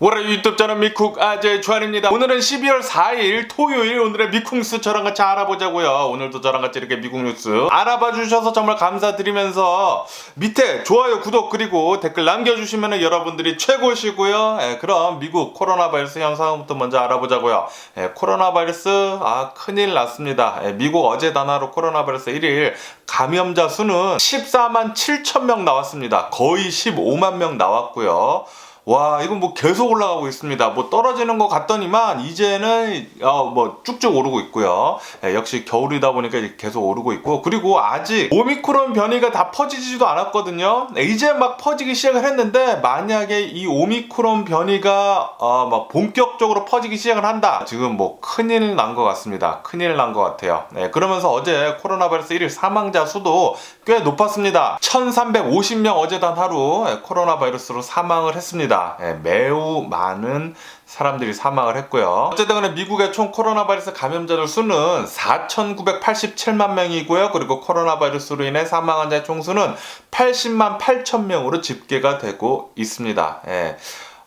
월요일 유튜브 채널 미쿡 아재 주한입니다. 오늘은 12월 4일 토요일, 오늘의 미쿡 뉴스 저랑 같이 알아보자고요. 오늘도 저랑 같이 이렇게 미국 뉴스 알아봐 주셔서 정말 감사드리면서 밑에 좋아요, 구독 그리고 댓글 남겨주시면 여러분들이 최고시고요. 그럼 미국 코로나 바이러스 현상부터 먼저 알아보자고요. 코로나 바이러스 큰일 났습니다. 미국 어제 단화로 코로나 바이러스 1일 감염자 수는 14만 7천 명 나왔습니다. 거의 15만 명 나왔고요. 와, 이건 뭐 계속 올라가고 있습니다. 뭐 떨어지는 것 같더니만 이제는 뭐 쭉쭉 오르고 있고요. 역시 겨울이다 보니까 이제 계속 오르고 있고, 그리고 아직 오미크론 변이가 다 퍼지지도 않았거든요. 이제 막 퍼지기 시작을 했는데, 만약에 이 오미크론 변이가 막 본격적으로 퍼지기 시작을 한다, 지금 뭐 큰일 난 것 같습니다. 큰일 난 것 같아요. 그러면서 어제 코로나 바이러스 1일 사망자 수도 꽤 높았습니다. 1350명 어제 단 하루 코로나 바이러스로 사망을 했습니다. 매우 많은 사람들이 사망을 했고요. 어쨌든 간에 미국의 총 코로나 바이러스 감염자들 수는 4,987만 명이고요. 그리고 코로나 바이러스로 인해 사망한 자의 총수는 80만 8천 명으로 집계가 되고 있습니다.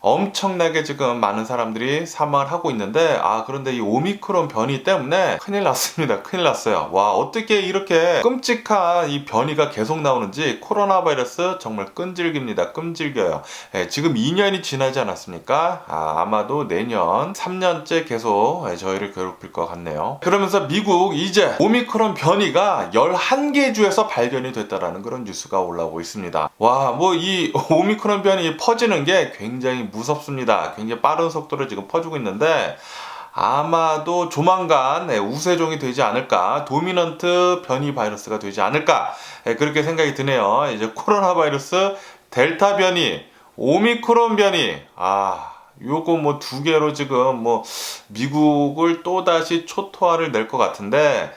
엄청나게 지금 많은 사람들이 사망을 하고 있는데, 그런데 이 오미크론 변이 때문에 큰일 났습니다. 큰일 났어요. 와, 어떻게 이렇게 끔찍한 이 변이가 계속 나오는지. 코로나 바이러스 정말 끈질깁니다. 끈질겨요. 지금 2년이 지나지 않았습니까? 아마도 내년 3년째 계속 저희를 괴롭힐 것 같네요. 그러면서 미국 이제 오미크론 변이가 11개 주에서 발견이 됐다라는 그런 뉴스가 올라오고 있습니다. 와, 뭐 이 오미크론 변이 퍼지는 게 굉장히 무섭습니다. 굉장히 빠른 속도로 지금 퍼지고 있는데, 아마도 조만간 우세종이 되지 않을까, 도미넌트 변이 바이러스가 되지 않을까, 그렇게 생각이 드네요. 이제 코로나 바이러스 델타 변이, 오미크론 변이, 요거 뭐 두 개로 지금 뭐 미국을 또다시 초토화를 낼 것 같은데,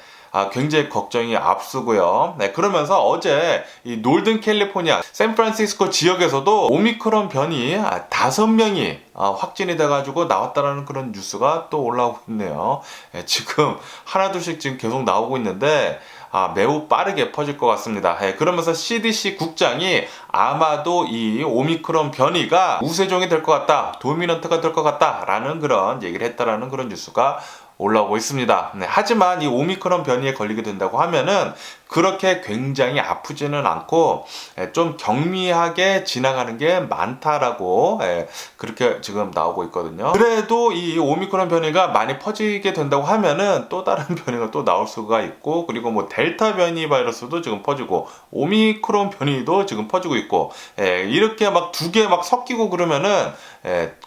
굉장히 걱정이 앞서고요. 그러면서 어제 이 놀든 캘리포니아, 샌프란시스코 지역에서도 오미크론 변이 5명이 확진이 돼가지고 나왔다라는 그런 뉴스가 또 올라오고 있네요. 지금 하나둘씩 지금 계속 나오고 있는데, 매우 빠르게 퍼질 것 같습니다. 그러면서 CDC 국장이 아마도 이 오미크론 변이가 우세종이 될 것 같다, 도미넌트가 될 것 같다 라는 그런 얘기를 했다라는 그런 뉴스가 올라오고 있습니다. 하지만 이 오미크론 변이에 걸리게 된다고 하면은 그렇게 굉장히 아프지는 않고 좀 경미하게 지나가는 게 많다라고 그렇게 지금 나오고 있거든요. 그래도 이 오미크론 변이가 많이 퍼지게 된다고 하면은 또 다른 변이가 또 나올 수가 있고, 그리고 뭐 델타 변이 바이러스도 지금 퍼지고 오미크론 변이도 지금 퍼지고 있고, 이렇게 막 두 개 막 섞이고 그러면은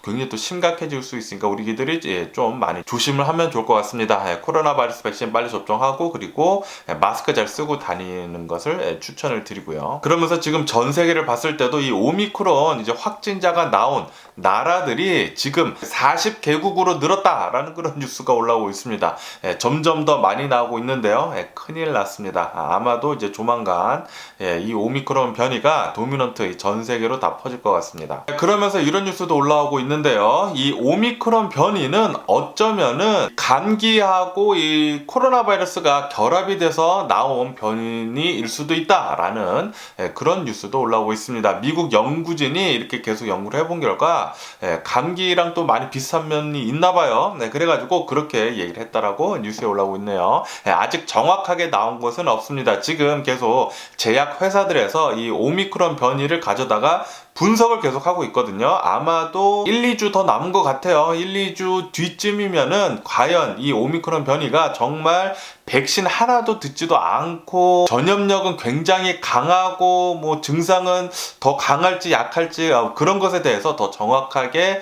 굉장히 또 심각해질 수 있으니까 우리들이 좀 많이 조심을 하면 좋을 것 같습니다. 코로나 바이러스 백신 빨리 접종하고, 그리고 마스크 잘 쓰고 다니는 것을 추천을 드리고요. 그러면서 지금 전 세계를 봤을 때도 이 오미크론 이제 확진자가 나온 나라들이 지금 40개국으로 늘었다라는 그런 뉴스가 올라오고 있습니다. 점점 더 많이 나오고 있는데요. 큰일 났습니다. 아마도 이제 조만간 이 오미크론 변이가 도미넌트 전 세계로 다 퍼질 것 같습니다. 그러면서 이런 뉴스도 올라오고 있는데요. 이 오미크론 변이는 어쩌면은 감기하고 이 코로나 바이러스가 결합이 돼서 나온 변이일 수도 있다라는 그런 뉴스도 올라오고 있습니다. 미국 연구진이 이렇게 계속 연구를 해본 결과 감기랑 또 많이 비슷한 면이 있나 봐요. 그래가지고 그렇게 얘기를 했다라고 뉴스에 올라오고 있네요. 아직 정확하게 나온 것은 없습니다. 지금 계속 제약 회사들에서 이 오미크론 변이를 가져다가 분석을 계속하고 있거든요. 아마도 1, 2주 더 남은 것 같아요. 1, 2주 뒤쯤이면은 과연 이 오미크론 변이가 정말 백신 하나도 듣지도 않고 전염력은 굉장히 강하고 뭐 증상은 더 강할지 약할지 그런 것에 대해서 더 정확하게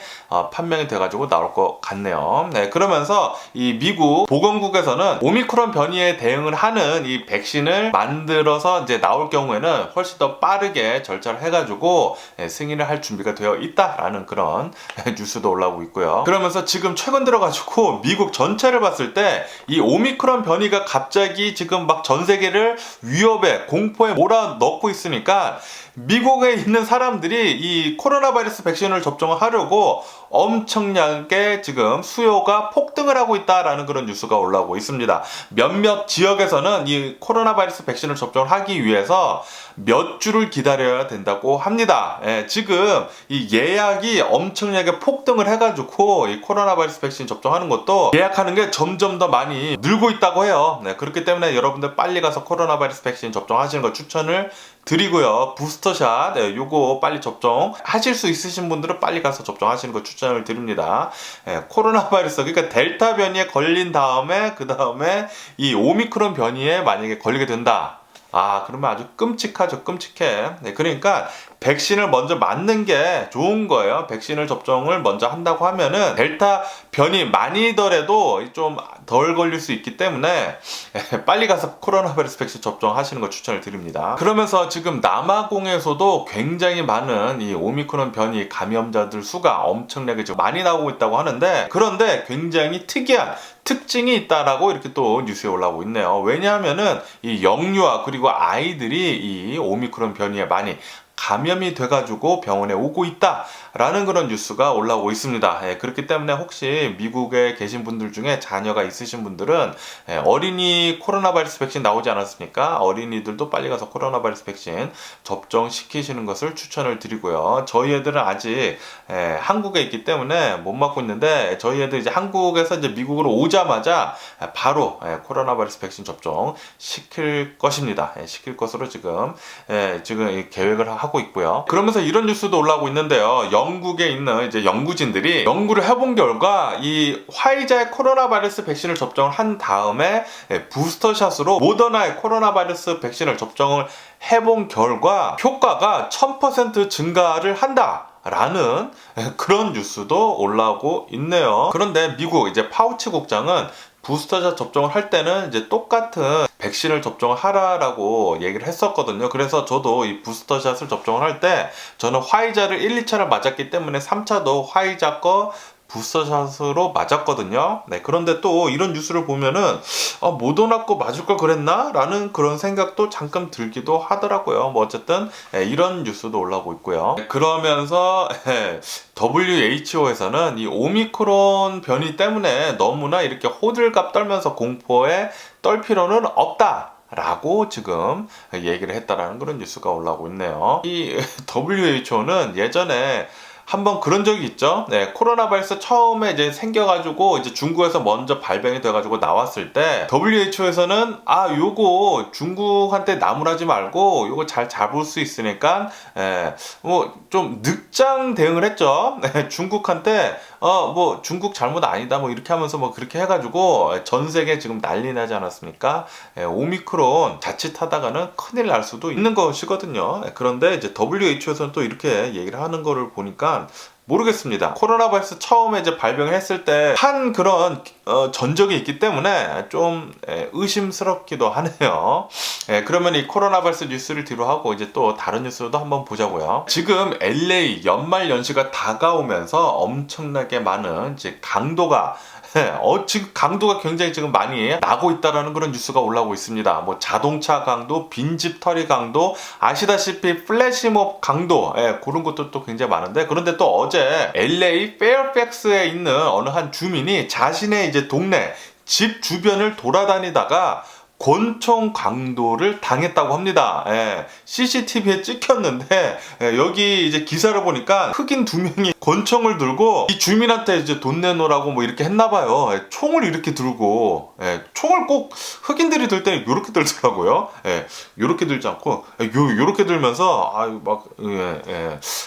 판명이 돼가지고 나올 것 같네요. 그러면서 이 미국 보건국에서는 오미크론 변이에 대응을 하는 이 백신을 만들어서 이제 나올 경우에는 훨씬 더 빠르게 절차를 해가지고 승인을 할 준비가 되어 있다라는 그런 뉴스도 올라오고 있고요. 그러면서 지금 최근 들어가지고 미국 전체를 봤을 때 이 오미크론 변이가 갑자기 지금 막 전 세계를 사회를 위협에 공포에 몰아넣고 있으니까 미국에 있는 사람들이 이 코로나 바이러스 백신을 접종을 하려고 엄청나게 지금 수요가 폭등을 하고 있다라는 그런 뉴스가 올라오고 있습니다. 몇몇 지역에서는 이 코로나 바이러스 백신을 접종을 하기 위해서 몇 주를 기다려야 된다고 합니다. 지금 이 예약이 엄청나게 폭등을 해가지고 이 코로나 바이러스 백신 접종하는 것도 예약하는 게 점점 더 많이 늘고 있다고 해요. 그렇기 때문에 여러분들 빨리 가서 코로나 바이러스 백신 접종하시는 걸 추천을 드리고요. 부스터샷 요거 빨리 접종하실 수 있으신 분들은 빨리 가서 접종하시는 거 추천을 드립니다. 코로나 바이러스 그러니까 델타 변이에 걸린 다음에 그 다음에 이 오미크론 변이에 만약에 걸리게 된다. 그러면 아주 끔찍하죠. 끔찍해. 그러니까 백신을 먼저 맞는 게 좋은 거예요. 백신을 접종을 먼저 한다고 하면은 델타 변이 많이더라도 좀 덜 걸릴 수 있기 때문에 빨리 가서 코로나 바이러스 백신 접종하시는 거 추천을 드립니다. 그러면서 지금 남아공에서도 굉장히 많은 이 오미크론 변이 감염자들 수가 엄청나게 지금 많이 나오고 있다고 하는데, 그런데 굉장히 특이한 특징이 있다라고 이렇게 또 뉴스에 올라오고 있네요. 왜냐하면은 이 영유아 그리고 아이들이 이 오미크론 변이에 많이 감염이 돼가지고 병원에 오고 있다라는 그런 뉴스가 올라오고 있습니다. 그렇기 때문에 혹시 미국에 계신 분들 중에 자녀가 있으신 분들은 어린이 코로나 바이러스 백신 나오지 않았습니까? 어린이들도 빨리 가서 코로나 바이러스 백신 접종시키시는 것을 추천을 드리고요. 저희 애들은 아직 한국에 있기 때문에 못 맞고 있는데, 저희 애들 이제 한국에서 이제 미국으로 오자마자 바로 코로나 바이러스 백신 접종 시킬 것입니다. 시킬 것으로 지금 계획을 하고 있고요. 그러면서 이런 뉴스도 올라오고 있는데요. 영국에 있는 이제 연구진들이 연구를 해본 결과 이 화이자의 코로나 바이러스 백신을 접종을 한 다음에 부스터샷으로 모더나의 코로나 바이러스 백신을 접종을 해본 결과 효과가 1000% 증가를 한다 라는 그런 뉴스도 올라오고 있네요. 그런데 미국 이제 파우치 국장은 부스터샷 접종을 할 때는 이제 똑같은 백신을 접종을 하라라고 얘기를 했었거든요. 그래서 저도 이 부스터샷을 접종을 할 때 저는 화이자를 1, 2차를 맞았기 때문에 3차도 화이자 거 부스터샷으로 맞았거든요. 그런데 또 이런 뉴스를 보면은 모더나 거 맞을 걸 그랬나? 라는 그런 생각도 잠깐 들기도 하더라고요. 어쨌든 이런 뉴스도 올라오고 있고요. 그러면서 WHO에서는 이 오미크론 변이 때문에 너무나 이렇게 호들갑 떨면서 공포에 떨 필요는 없다 라고 지금 얘기를 했다라는 그런 뉴스가 올라오고 있네요. 이 WHO는 예전에 한번 그런 적이 있죠. 코로나 바이러스 처음에 이제 생겨가지고 이제 중국에서 먼저 발병이 돼가지고 나왔을 때 WHO에서는 요거 중국한테 나무라지 말고 요거 잘 잡을 수 있으니까 뭐 좀 늑장 대응을 했죠. 중국한테 뭐 중국 잘못 아니다 뭐 이렇게 하면서 뭐 그렇게 해가지고 전 세계 지금 난리 나지 않았습니까? 오미크론 자칫하다가는 큰일 날 수도 있는 것이거든요. 그런데 이제 WHO에서는 또 이렇게 얘기를 하는 거를 보니까 모르겠습니다. 코로나 바이러스 처음에 이제 발병했을 때 한 그런 전적이 있기 때문에 좀 의심스럽기도 하네요. 그러면 이 코로나 바이러스 뉴스를 뒤로 하고 이제 또 다른 뉴스도 한번 보자고요. 지금 LA 연말 연시가 다가오면서 엄청나게 많은 이제 강도가 지금 강도가 굉장히 지금 많이 나고 있다라는 그런 뉴스가 올라오고 있습니다. 뭐 자동차 강도, 빈집 털이 강도, 아시다시피 플래시몹 강도, 그런 것도 굉장히 많은데, 그런데 또 어제 LA 페어팩스에 있는 어느 한 주민이 자신의 이제 동네 집 주변을 돌아다니다가 권총 강도를 당했다고 합니다. CCTV에 찍혔는데 여기 이제 기사를 보니까 흑인 2명이 권총을 들고 이 주민한테 이제 돈 내놓으라고 뭐 이렇게 했나봐요. 총을 이렇게 들고 총을 꼭 흑인들이 들 때는 이렇게 들더라고요. 이렇게 들지 않고 요렇게 들면서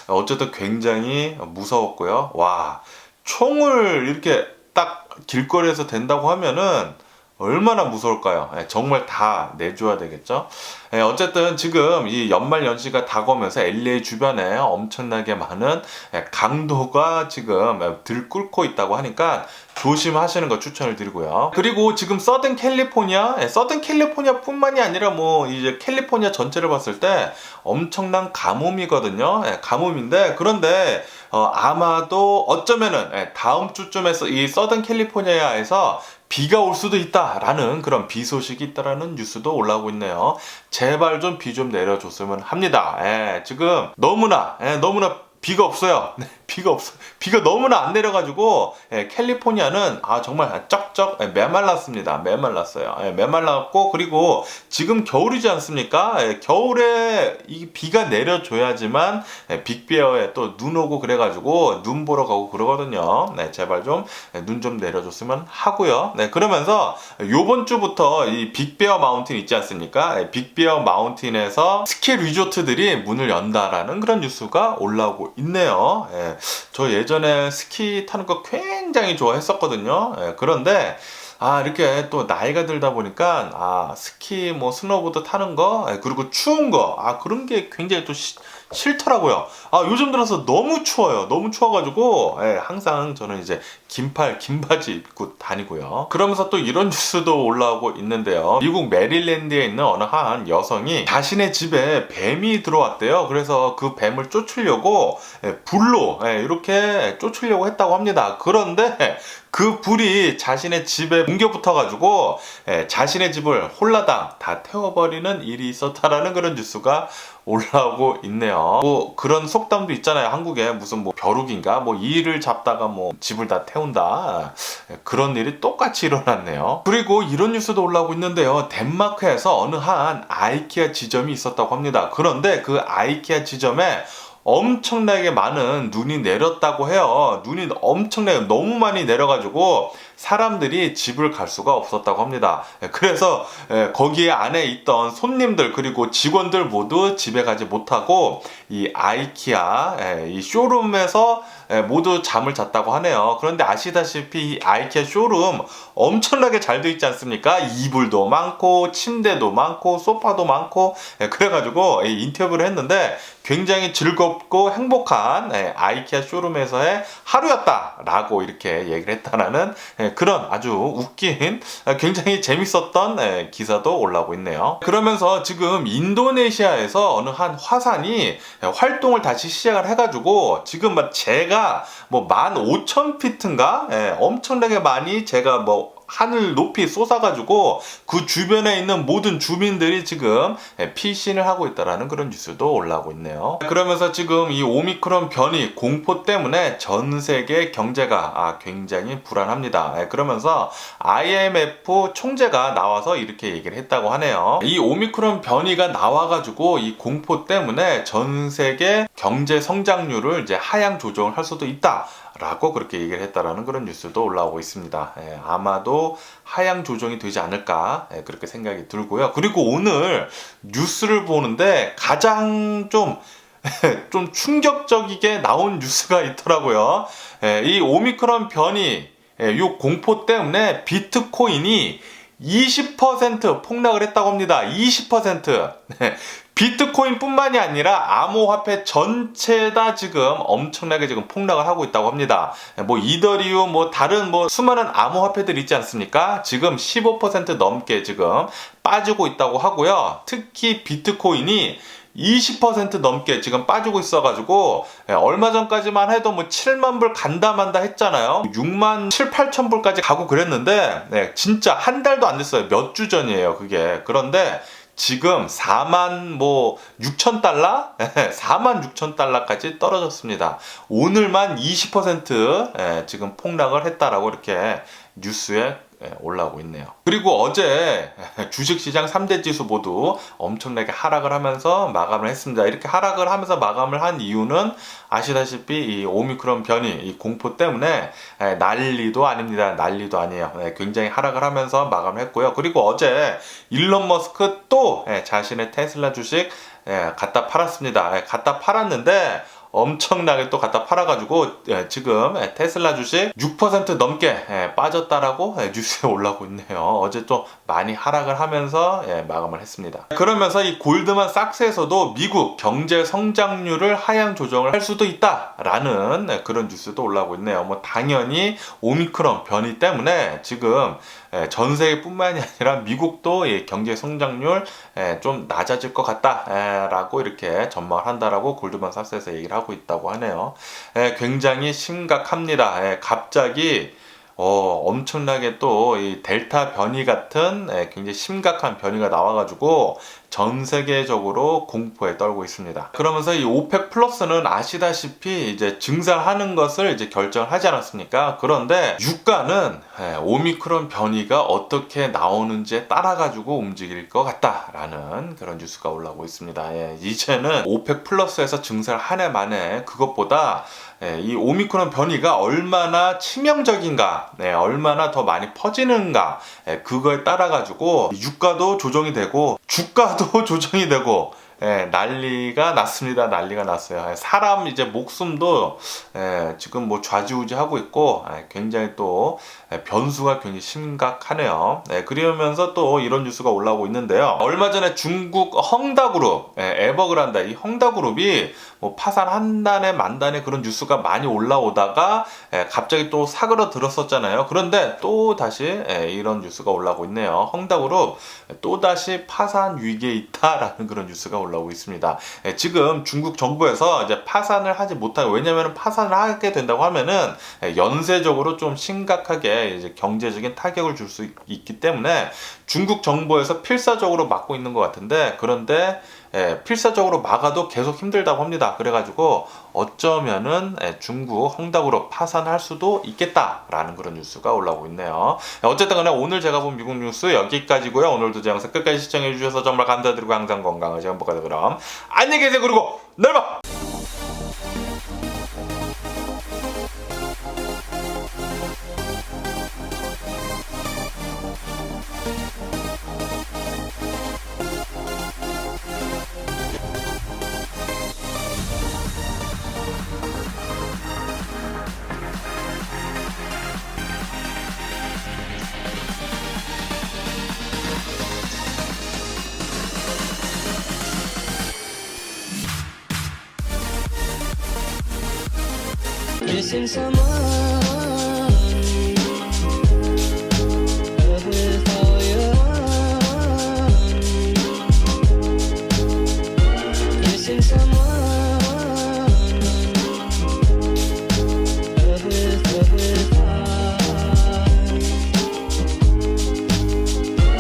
어쨌든 굉장히 무서웠고요. 와, 총을 이렇게 딱 길거리에서 댄다고 하면은 얼마나 무서울까요? 정말 다 내줘야 되겠죠? 어쨌든 지금 이 연말 연시가 다가오면서 LA 주변에 엄청나게 많은 강도가 지금 들끓고 있다고 하니까 조심하시는 거 추천을 드리고요. 그리고 지금 서든 캘리포니아 뿐만이 아니라 뭐 이제 캘리포니아 전체를 봤을 때 엄청난 가뭄이거든요. 가뭄인데 그런데 아마도 어쩌면은 다음 주쯤에서 이 서든 캘리포니아에서 비가 올 수도 있다라는 그런 비 소식이 있다라는 뉴스도 올라오고 있네요. 제발 좀 비 좀 내려줬으면 합니다. 지금 너무나 비가 없어요. 비가 너무나 안 내려가지고 캘리포니아는 정말 쩍쩍 메말랐습니다. 메말랐어요. 메말랐고 그리고 지금 겨울이지 않습니까? 겨울에 이 비가 내려줘야지만 빅베어에 또 눈 오고 그래가지고 눈 보러 가고 그러거든요. 제발 좀 눈 좀 내려줬으면 하고요. 그러면서 요번 주부터 이 빅베어 마운틴 있지 않습니까? 빅베어 마운틴에서 스키 리조트들이 문을 연다라는 그런 뉴스가 올라오고 있네요. 저 예전에 스키 타는 거 굉장히 좋아했었거든요. 그런데 이렇게 또 나이가 들다 보니까 스키 뭐 스노보드 타는 거 그리고 추운 거 그런 게 굉장히 또 싫더라고요. 요즘 들어서 너무 추워요. 너무 추워가지고 항상 저는 이제 긴 바지 입고 다니고요. 그러면서 또 이런 뉴스도 올라오고 있는데요. 미국 메릴랜드에 있는 어느 한 여성이 자신의 집에 뱀이 들어왔대요. 그래서 그 뱀을 쫓으려고 불로 이렇게 쫓으려고 했다고 합니다. 그런데 그 불이 자신의 집에 옮겨 붙어가지고 자신의 집을 홀라당 다 태워버리는 일이 있었다라는 그런 뉴스가 올라오고 있네요. 뭐 그런 속담도 있잖아요. 한국에 무슨 뭐 벼룩인가 뭐 이를 잡다가 뭐 집을 다 태운다 그런 일이 똑같이 일어났네요. 그리고 이런 뉴스도 올라오고 있는데요. 덴마크에서 어느 한 아이키아 지점이 있었다고 합니다. 그런데 그 아이키아 지점에 엄청나게 많은 눈이 내렸다고 해요. 눈이 엄청나게 너무 많이 내려가지고 사람들이 집을 갈 수가 없었다고 합니다. 그래서 거기에 안에 있던 손님들 그리고 직원들 모두 집에 가지 못하고 이 아이키아 이 쇼룸에서 모두 잠을 잤다고 하네요. 그런데 아시다시피 이 아이키아 쇼룸 엄청나게 잘 돼 있지 않습니까? 이불도 많고 침대도 많고 소파도 많고 그래가지고 인터뷰를 했는데 굉장히 즐겁고 행복한 아이키아 쇼룸에서의 하루였다라고 이렇게 얘기를 했다라는 그런 아주 웃긴 굉장히 재밌었던 기사도 올라오고 있네요. 그러면서 지금 인도네시아에서 어느 한 화산이 활동을 다시 시작을 해가지고 지금 제가 뭐 15,000피트인가 엄청나게 많이 제가 뭐 하늘 높이 솟아가지고 그 주변에 있는 모든 주민들이 지금 피신을 하고 있다라는 그런 뉴스도 올라오고 있네요. 그러면서 지금 이 오미크론 변이 공포 때문에 전 세계 경제가 굉장히 불안합니다. 그러면서 IMF 총재가 나와서 이렇게 얘기를 했다고 하네요. 이 오미크론 변이가 나와가지고 이 공포 때문에 전 세계 경제 성장률을 이제 하향 조정을 할 수도 있다. 라고 그렇게 얘기를 했다라는 그런 뉴스도 올라오고 있습니다. 아마도 하향 조정이 되지 않을까 그렇게 생각이 들고요. 그리고 오늘 뉴스를 보는데 가장 좀 충격적이게 나온 뉴스가 있더라고요. 이 오미크론 변이 요 공포 때문에 비트코인이 20% 폭락을 했다고 합니다. 20%. 비트코인 뿐만이 아니라 암호화폐 전체 다 지금 엄청나게 지금 폭락을 하고 있다고 합니다. 뭐 이더리움 뭐 다른 뭐 수많은 암호화폐들 있지 않습니까? 지금 15% 넘게 지금 빠지고 있다고 하고요. 특히 비트코인이 20% 넘게 지금 빠지고 있어가지고 얼마 전까지만 해도 뭐 7만 불 간다 만다 했잖아요. 6만 7, 8천 불까지 가고 그랬는데 진짜 한 달도 안 됐어요. 몇 주 전이에요 그게. 그런데 지금 4만 6천 달러? 4만 6천 달러까지 떨어졌습니다. 오늘만 20% 지금 폭락을 했다라고 이렇게 뉴스에 올라오고 있네요. 그리고 어제 주식시장 3대 지수 모두 엄청나게 하락을 하면서 마감을 했습니다. 이렇게 하락을 하면서 마감을 한 이유는 아시다시피 이 오미크론 변이 이 공포 때문에 난리도 아닙니다. 난리도 아니에요. 굉장히 하락을 하면서 마감을 했고요. 그리고 어제 일론 머스크 또 자신의 테슬라 주식 갖다 팔았습니다. 갖다 팔았는데 엄청나게 또 갖다 팔아가지고 지금 테슬라 주식 6% 넘게 빠졌다라고 뉴스에 올라오고 있네요. 어제 또 많이 하락을 하면서 마감을 했습니다. 그러면서 이 골드만삭스에서도 미국 경제 성장률을 하향 조정을 할 수도 있다라는 그런 뉴스도 올라오고 있네요. 뭐 당연히 오미크론 변이 때문에 지금 전 세계뿐만이 아니라 미국도 경제 성장률 좀 낮아질 것 같다라고 이렇게 전망을 한다라고 골드만삭스에서 얘기를 하고 있다고 하네요. 굉장히 심각합니다. 갑자기 엄청나게 또 이 델타 변이 같은 굉장히 심각한 변이가 나와가지고 전 세계적으로 공포에 떨고 있습니다. 그러면서 이 오펙 플러스는 아시다시피 이제 증산하는 것을 이제 결정을 하지 않았습니까? 그런데 유가는 오미크론 변이가 어떻게 나오는지에 따라 가지고 움직일 것 같다라는 그런 뉴스가 올라오고 있습니다. 이제는 오펙 플러스에서 증산을 한 해 만에 그것보다 이 오미크론 변이가 얼마나 치명적인가, 얼마나 더 많이 퍼지는가, 그거에 따라 가지고 유가도 조정이 되고 주가도 조정이 되고 난리가 났습니다. 난리가 났어요. 사람 이제 목숨도 지금 뭐 좌지우지하고 있고 굉장히 또 변수가 굉장히 심각하네요. 그러면서 또 이런 뉴스가 올라오고 있는데요. 얼마 전에 중국 헝다그룹, 에버그란다 이 헝다그룹이 뭐 파산한다네 만다네 그런 뉴스가 많이 올라오다가 갑자기 또 사그러들었었잖아요. 그런데 또 다시 이런 뉴스가 올라오고 있네요. 헝다그룹 또 다시 파산 위기에 있다라는 그런 뉴스가 올라오고 있습니다. 지금 중국 정부에서 이제 파산을 하지 못하고, 왜냐하면 파산을 하게 된다고 하면은 연쇄적으로 좀 심각하게 이제 경제적인 타격을 줄 수 있기 때문에 중국 정부에서 필사적으로 막고 있는 것 같은데, 그런데 필사적으로 막아도 계속 힘들다고 합니다. 그래가지고 어쩌면은 중국 헝다그룹 파산할 수도 있겠다라는 그런 뉴스가 올라오고 있네요. 어쨌든 간에 오늘 제가 본 미국 뉴스 여기까지고요. 오늘도 제 영상 끝까지 시청해 주셔서 정말 감사드리고 항상 건강하시고 행복하세요. 그럼 안녕히 계세요. 그리고 내일 봐. Missing someone